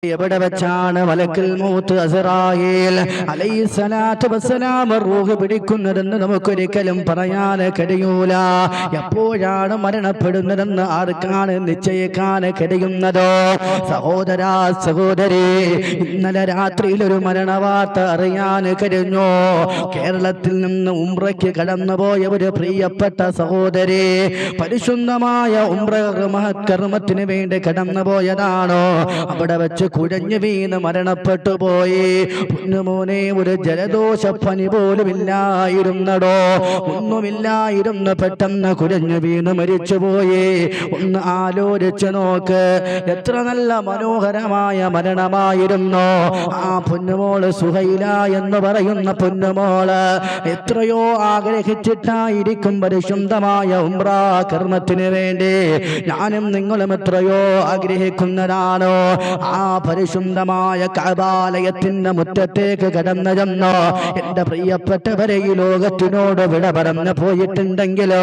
എവിടെ വെച്ചാണ് മലക്കുൽ മൗത്ത് അസ്റായീൽ അലൈഹിസ്സലാത്തു വസ്സലാം റൂഹ് പിടിക്കുന്നതെന്ന് നമുക്കൊരിക്കലും പറയാൻ കഴിയൂല. എപ്പോഴാണ് മരണപ്പെടുന്നതെന്ന് ആർക്കാണ് നിശ്ചയിക്കാൻ കഴിയുന്നതോ? സഹോദരാ സഹോദരി, ഇന്നലെ രാത്രിയിൽ ഒരു മരണവാർത്ത അറിയാൻ കഴിഞ്ഞു. കേരളത്തിൽ നിന്ന് ഉംറയ്ക്ക് കടന്നുപോയ ഒരു പ്രിയപ്പെട്ട സഹോദരി പരിശുദ്ധമായ ഉംറ മഹത്കർമ്മത്തിന് വേണ്ടി കടന്നുപോയതാണോ. അവിടെ വെച്ച് കുഴഞ്ഞു വീണ് മരണപ്പെട്ടു പോയി. പൊന്നുമോനെ, ഒരു ജലദോഷപ്പനി പോലും ഇല്ലായിരുന്നടോ, ഒന്നുമില്ലായിരുന്നു. പെട്ടെന്ന് കുഴഞ്ഞു വീണ് മരിച്ചുപോയി. ഒന്ന് ആലോചിച്ചു നോക്ക്, എത്ര നല്ല മനോഹരമായ മരണമായിരുന്നു. ആ പൊന്നുമോള് സുഹൈല എന്ന് പറയുന്ന പൊന്നുമോള് എത്രയോ ആഗ്രഹിച്ചിട്ടായിരിക്കും പരിശുദ്ധമായ ഉംറ കർമ്മത്തിന് വേണ്ടി ഞാനും നിങ്ങളും എത്രയോ ആഗ്രഹിക്കുന്നതാണോ. ആ പരിശുദ്ധമായ കഅബാലയത്തിന്റെ മുറ്റത്തേക്ക് കടന്നു ചെന്നോ എന്റെ പ്രിയപ്പെട്ടവരെ, ഈ ലോകത്തിനോട് വിട പറഞ്ഞു പോയിട്ടുണ്ടെങ്കിലോ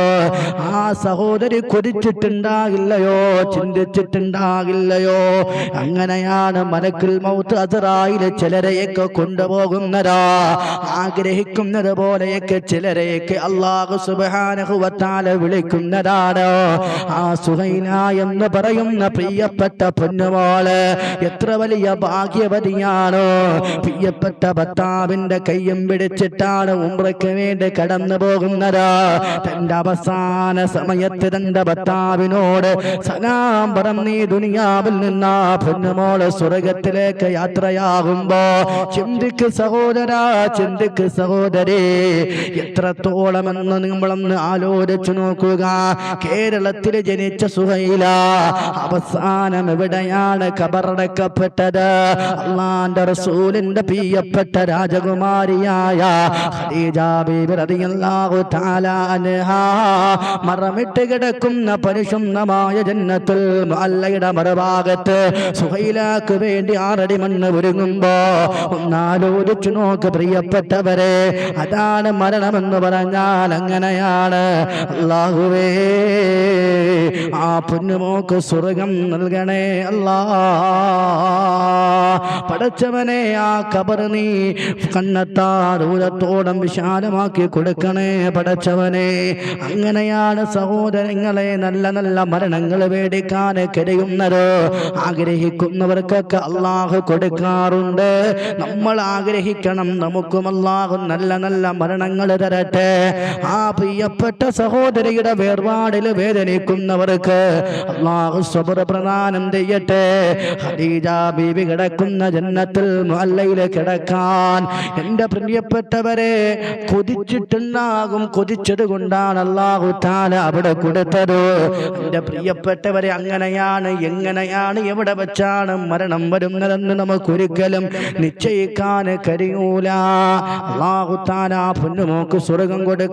ആ സഹോദരി കൊതിച്ചിട്ടുണ്ടാകില്ലയോ, ചിന്തിച്ചിട്ടുണ്ടാകില്ലയോ. അങ്ങനെയാണ് മലക്കുൽ മൗത്ത് അസ്റായീൽ ചിലരെയൊക്കെ കൊണ്ടുപോകുന്നതാ. ആഗ്രഹിക്കുന്നത് പോലെയൊക്കെ ചിലരെയൊക്കെ അല്ലാഹു സുബ്ഹാനഹു വ തആല വിളിക്കുന്നതാണ്. ആ സുഹൈല എന്ന് പറയുന്ന പ്രിയപ്പെട്ട പൊന്നുമോള് എത്ര വലിയ ഭാഗ്യവതിയാണോ. പ്രിയപ്പെട്ട ഭർത്താവിന്റെ കയ്യും പിടിച്ചിട്ടാണ് ഉംറയ്ക്ക് വേണ്ടി കടന്നു പോകുന്നത്. തന്റെ അവസാന സമയത്ത് തന്റെ ഭർത്താവിനോട് സലാം പറഞ്ഞ് ദുനിയാവിൽ നിന്ന് പൊന്നുമോള് സ്വർഗത്തിലേക്ക് യാത്രയാകുമ്പോ ചിന്തിക്ക് സഹോദരാ, ചിന്തിക്ക് സഹോദരി, എത്രത്തോളമെന്ന് നിങ്ങളൊന്ന് ആലോചിച്ചു നോക്കുക. കേരളത്തിൽ ജനിച്ച സുഹൈല അവസാനം എവിടെയാണ് ഖബറടക്കപ്പെട്ടത്? അല്ലാഹുവിന്റെ റസൂലിന്റെ പ്രിയപ്പെട്ട രാജകുമാരിയായ ഖദീജ ബീബി റളിയല്ലാഹു തആല അൻഹാ മറമിട്ട് കിടക്കുന്ന പരിശുദ്ധമായ ജന്നത്തുൽ മുഅല്ലയുടെ മറുഭാഗത്ത് സുഹൈലക്ക് വേണ്ടി 6 അടി മണ്ണ് ഒരുങ്ങുമ്പോ ഒന്നാലോചിച്ചു നോക്ക് പ്രിയപ്പെട്ടവരെ. അതാണ് മരണമെന്ന് പറഞ്ഞാൽ അങ്ങനെയാണ്. അല്ലാഹുവേ, ആ പൊന്നുമോക്ക് സ്വർഗം നൽകണേ അല്ലാ. പടച്ചവനെ, ആ ഖബർ നീ കണ്ണെത്താ ദൂരത്തോളം വിശാലമാക്കി കൊടുക്കണേ പടച്ചവനെ. അങ്ങനെയാണ് സഹോദരങ്ങളെ നല്ല നല്ല മരണങ്ങൾ വേടിക്കാൻ കഴിയുന്നത്. ആഗ്രഹിക്കുന്നവർക്കൊക്കെ അല്ലാഹു കൊടുക്കാറുണ്ട്. നമ്മൾ ആഗ്രഹിക്കണം, നമുക്കും അല്ലാഹു നല്ല നല്ല മരണങ്ങൾ തരട്ടെ. ആ പ്രിയപ്പെട്ട സഹോദരിയുടെ വേർപാടിൽ വേദനിക്കുന്നവർക്ക് അല്ലാഹു സബ്ർ പ്രദാനം ചെയ്യട്ടെ. ഖദീജ ബീബി കിടക്കുന്ന ജന്നത്തുൽ മുഅല്ലയിൽ കിടക്കാൻ എൻ്റെ പ്രിയപ്പെട്ടവരെ കൊതിച്ചിട്ടുണ്ടാകും. കൊതിച്ചത് കൊണ്ടാണ് അല്ലാഹു തആല അവിടെ കൊടുത്തത്. എൻ്റെ പ്രിയപ്പെട്ടവരെ, അങ്ങനെയാണ്. എങ്ങനെയാണ്, എവിടെ വെച്ചാണ് മരണം വരുന്നതെന്ന് നമുക്കൊരിക്കലും നിശ്ചയിക്കാൻ കഴിയൂല. അല്ലാഹു തആല പൊന്നുമോക്ക് സ്വർഗം കൊടുക്ക.